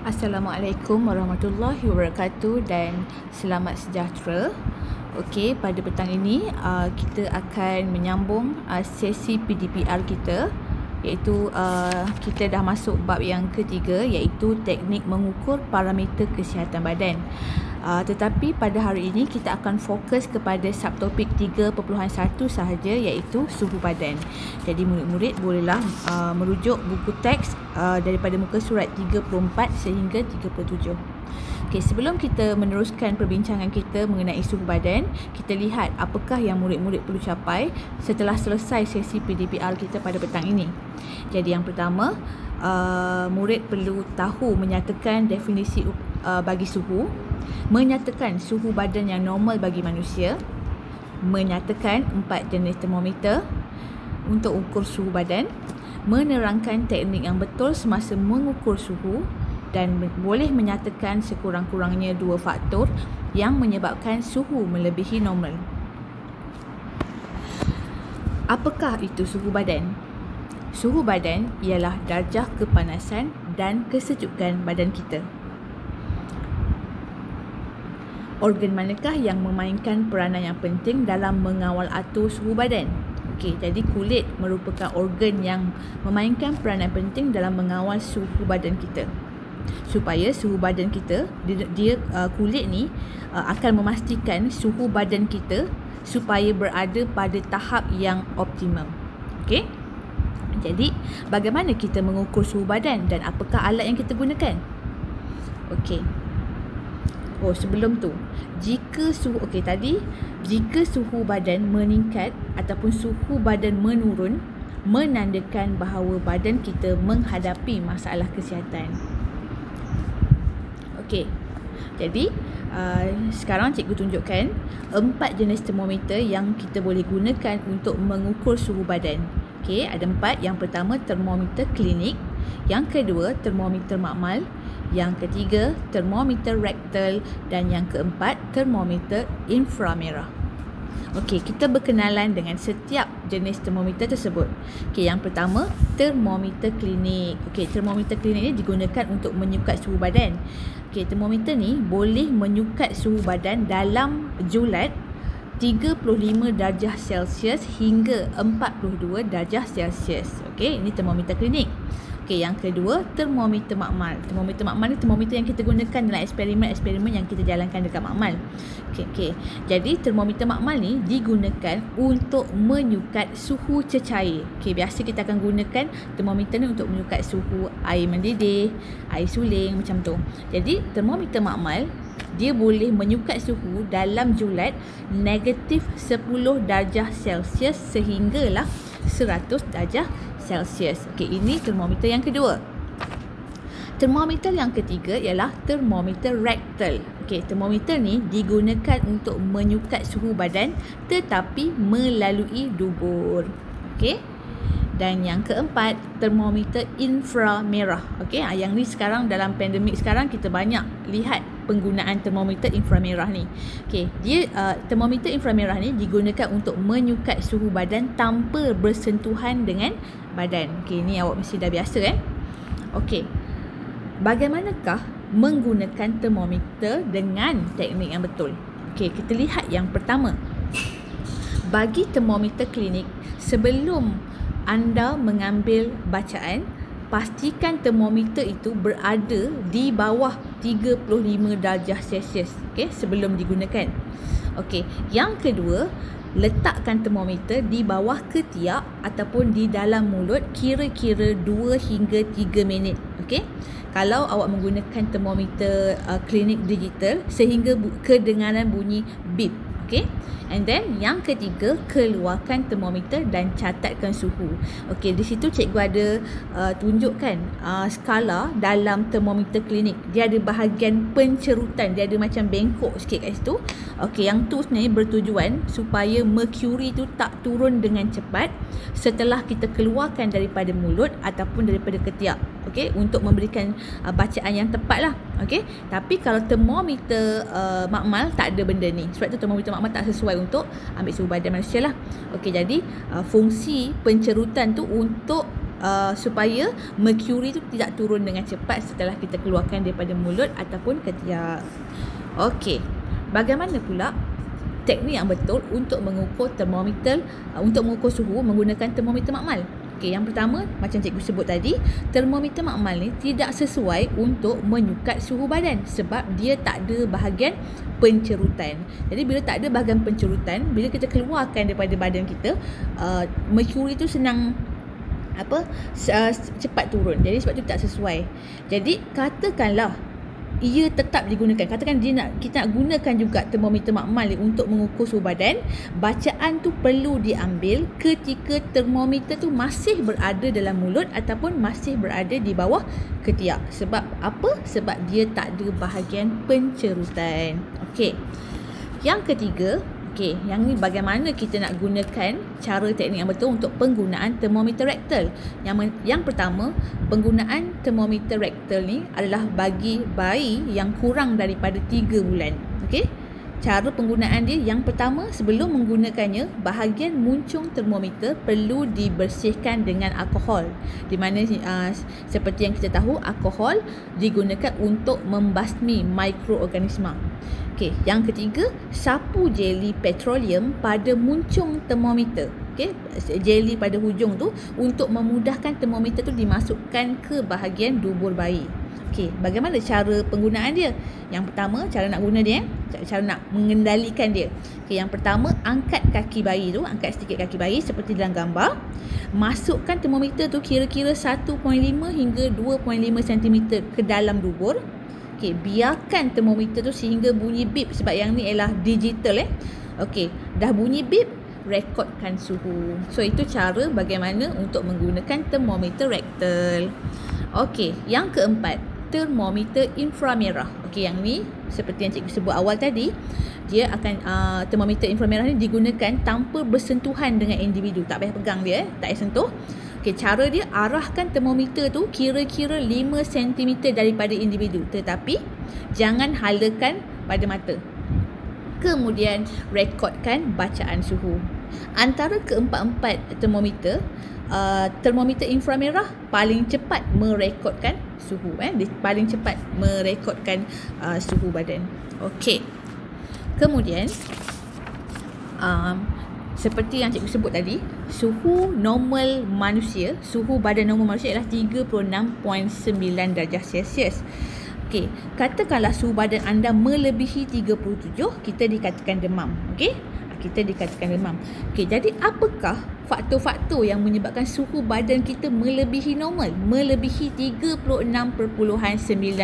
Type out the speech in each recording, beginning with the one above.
Assalamualaikum warahmatullahi wabarakatuh dan selamat sejahtera. Okey, pada petang ini kita akan menyambung sesi PDPR kita, iaitu kita dah masuk bab yang ketiga, iaitu teknik mengukur parameter kesihatan badan. Tetapi pada hari ini kita akan fokus kepada subtopik 3.1 sahaja, iaitu suhu badan. Jadi murid-murid bolehlah merujuk buku teks daripada muka surat 34 sehingga 37. Okey, sebelum kita meneruskan perbincangan kita mengenai suhu badan, kita lihat apakah yang murid-murid perlu capai setelah selesai sesi PDPR kita pada petang ini. Jadi yang pertama, murid perlu tahu menyatakan definisi bagi suhu, menyatakan suhu badan yang normal bagi manusia, menyatakan 4 jenis termometer untuk ukur suhu badan, menerangkan teknik yang betul semasa mengukur suhu, dan boleh menyatakan sekurang-kurangnya 2 faktor yang menyebabkan suhu melebihi normal. Apakah itu suhu badan? Suhu badan ialah darjah kepanasan dan kesejukan badan kita. Organ manakah yang memainkan peranan yang penting dalam mengawal atur suhu badan? Okey, jadi kulit merupakan organ yang memainkan peranan penting dalam mengawal suhu badan kita. Supaya suhu badan kita, kulit ni akan memastikan suhu badan kita supaya berada pada tahap yang optimum. Okey? Jadi, bagaimana kita mengukur suhu badan dan apakah alat yang kita gunakan? Okey. Oh, sebelum tu, jika suhu badan meningkat ataupun suhu badan menurun, menandakan bahawa badan kita menghadapi masalah kesihatan. Okey. Jadi, sekarang cikgu tunjukkan 4 jenis termometer yang kita boleh gunakan untuk mengukur suhu badan. Okey, ada 4. Yang pertama, termometer klinik. Yang kedua, termometer makmal. Yang ketiga, termometer rektal. Dan yang keempat, termometer inframerah. Okey, kita berkenalan dengan setiap jenis termometer tersebut. Okey, yang pertama, termometer klinik. Okey, termometer klinik ni digunakan untuk menyukat suhu badan. Okey, termometer ni boleh menyukat suhu badan dalam julat 35 darjah Celsius hingga 42 darjah Celsius. Okey, ini termometer klinik. Okey, yang kedua, termometer makmal. Termometer makmal ni termometer yang kita gunakan dalam eksperimen-eksperimen yang kita jalankan dekat makmal. Okey. Jadi termometer makmal ni digunakan untuk menyukat suhu cecair. Okey, biasa kita akan gunakan termometer ni untuk menyukat suhu air mendidih, air suling macam tu. Jadi termometer makmal dia boleh menyukat suhu dalam julat negatif 10 darjah Celsius sehinggalah 100 darjah Celsius. Okey, ini termometer yang kedua. Termometer yang ketiga ialah termometer rektal. Okey, termometer ni digunakan untuk menyukat suhu badan tetapi melalui dubur. Okey. Dan yang keempat, termometer inframerah. Okey, yang ni sekarang dalam pandemik sekarang kita banyak lihat penggunaan termometer inframerah ni. Okey, termometer inframerah ni digunakan untuk menyukat suhu badan tanpa bersentuhan dengan badan. Okey, ni awak mesti dah biasa Okey. Bagaimanakah menggunakan termometer dengan teknik yang betul? Okey, kita lihat yang pertama. Bagi termometer klinik, sebelum anda mengambil bacaan, pastikan termometer itu berada di bawah 35 darjah Celsius, okey, sebelum digunakan. Okey, yang kedua, letakkan termometer di bawah ketiak ataupun di dalam mulut kira-kira 2 hingga 3 minit, okey. Kalau awak menggunakan termometer klinik digital sehingga kedengaran bunyi beep, okey. And then yang ketiga, keluarkan termometer dan catatkan suhu. Okey, di situ cikgu ada tunjukkan skala dalam termometer klinik. Dia ada bahagian pencerutan, dia ada macam bengkok sikit kat situ. Okey, yang tu sebenarnya bertujuan supaya merkuri tu tak turun dengan cepat setelah kita keluarkan daripada mulut ataupun daripada ketiak. Okey, untuk memberikan bacaan yang tepat lah. Okey, tapi kalau termometer makmal tak ada benda ni. Sebab tu termometer makmal tak sesuai untuk ambil suhu badan manusia lah. Okey, jadi fungsi pencerutan tu untuk supaya merkuri tu tidak turun dengan cepat setelah kita keluarkan daripada mulut ataupun ketiak. Okey, bagaimana pula teknik yang betul untuk mengukur termometer, untuk mengukur suhu menggunakan termometer makmal? Okey, yang pertama macam cikgu sebut tadi, termometer makmal ni tidak sesuai untuk menyukat suhu badan sebab dia tak ada bahagian pencerutan. Jadi bila tak ada bahagian pencerutan, bila kita keluarkan daripada badan kita, merkuri tu senang cepat turun. Jadi sebab tu tak sesuai. Jadi katakanlah ia tetap digunakan, katakan kita nak gunakan juga termometer makmal untuk mengukur suhu badan, bacaan tu perlu diambil ketika termometer tu masih berada dalam mulut ataupun masih berada di bawah ketiak. Sebab apa? Sebab dia tak ada bahagian pencerutan. Okey. Yang ketiga, yang ni bagaimana kita nak gunakan cara teknik yang betul untuk penggunaan termometer rektal. Yang pertama, penggunaan termometer rektal ni adalah bagi bayi yang kurang daripada 3 bulan. Okey. Cara penggunaan dia, yang pertama, sebelum menggunakannya, bahagian muncung termometer perlu dibersihkan dengan alkohol. Di mana seperti yang kita tahu, alkohol digunakan untuk membasmi mikroorganisma. Okey, yang ketiga, sapu jeli petroleum pada muncung termometer. Okey, jeli pada hujung tu untuk memudahkan termometer tu dimasukkan ke bahagian dubur bayi. Okey, bagaimana cara penggunaan dia? Yang pertama, cara nak guna dia, cara nak mengendalikan dia. Okey, yang pertama, angkat kaki bayi tu, angkat sedikit kaki bayi seperti dalam gambar. Masukkan termometer tu kira-kira 1.5 hingga 2.5 cm ke dalam dubur. Okey, biarkan termometer tu sehingga bunyi bip sebab yang ni ialah digital Okey, dah bunyi bip, rekodkan suhu. So itu cara bagaimana untuk menggunakan termometer rektal. Okey, yang keempat, termometer inframerah. Okey, yang ni seperti yang cikgu sebut awal tadi, dia akan termometer inframerah ni digunakan tanpa bersentuhan dengan individu. Tak payah pegang dia, tak payah sentuh. Okey, cara dia, arahkan termometer tu kira-kira 5 cm daripada individu, tetapi jangan halakan pada mata. Kemudian rekodkan bacaan suhu. Antara keempat-empat termometer, termometer inframerah paling cepat merekodkan suhu. Dia paling cepat merekodkan suhu badan. Okey. Kemudian seperti yang cikgu sebut tadi, suhu normal manusia, suhu badan normal manusia ialah 36.9 darjah Celsius. Okey, katakanlah suhu badan anda melebihi 37, kita dikatakan demam. Okey, kita dikatakan demam. Okey, jadi apakah faktor-faktor yang menyebabkan suhu badan kita melebihi normal, melebihi 36.9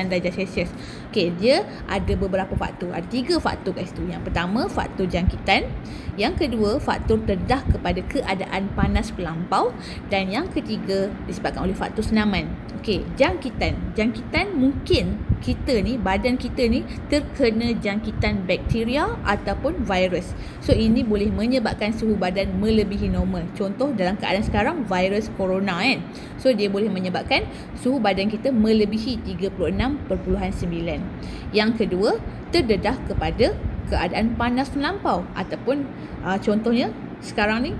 darjah Celsius? Okey, dia ada beberapa faktor. Ada 3 faktor kat situ. Yang pertama, faktor jangkitan. Yang kedua, faktor terdedah kepada keadaan panas terlampau. Dan yang ketiga, disebabkan oleh faktor senaman. Okey, jangkitan. Jangkitan mungkin kita ni, badan kita ni terkena jangkitan bakteria ataupun virus. So ini boleh menyebabkan suhu badan melebihi normal. Contoh dalam keadaan sekarang, virus corona So dia boleh menyebabkan suhu badan kita melebihi 36.9. Yang kedua, terdedah kepada keadaan panas melampau ataupun contohnya sekarang ni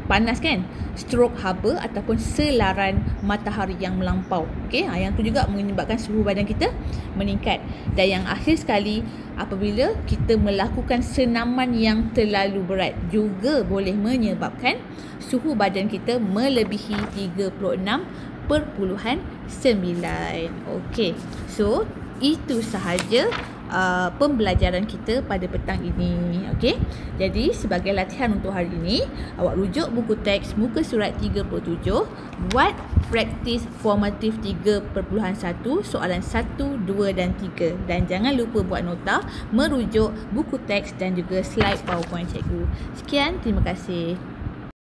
panas kan, stroke haba ataupun selaran matahari yang melampau. Okey, yang tu juga menyebabkan suhu badan kita meningkat. Dan yang akhir sekali, apabila kita melakukan senaman yang terlalu berat juga boleh menyebabkan suhu badan kita melebihi 36.9. Okey, so itu sahaja pembelajaran kita pada petang ini. Okey, jadi sebagai latihan untuk hari ini, awak rujuk buku teks muka surat 37, buat praktis formatif 3.1 soalan 1, 2 dan 3, dan jangan lupa buat nota merujuk buku teks dan juga slide PowerPoint cikgu. Sekian, terima kasih.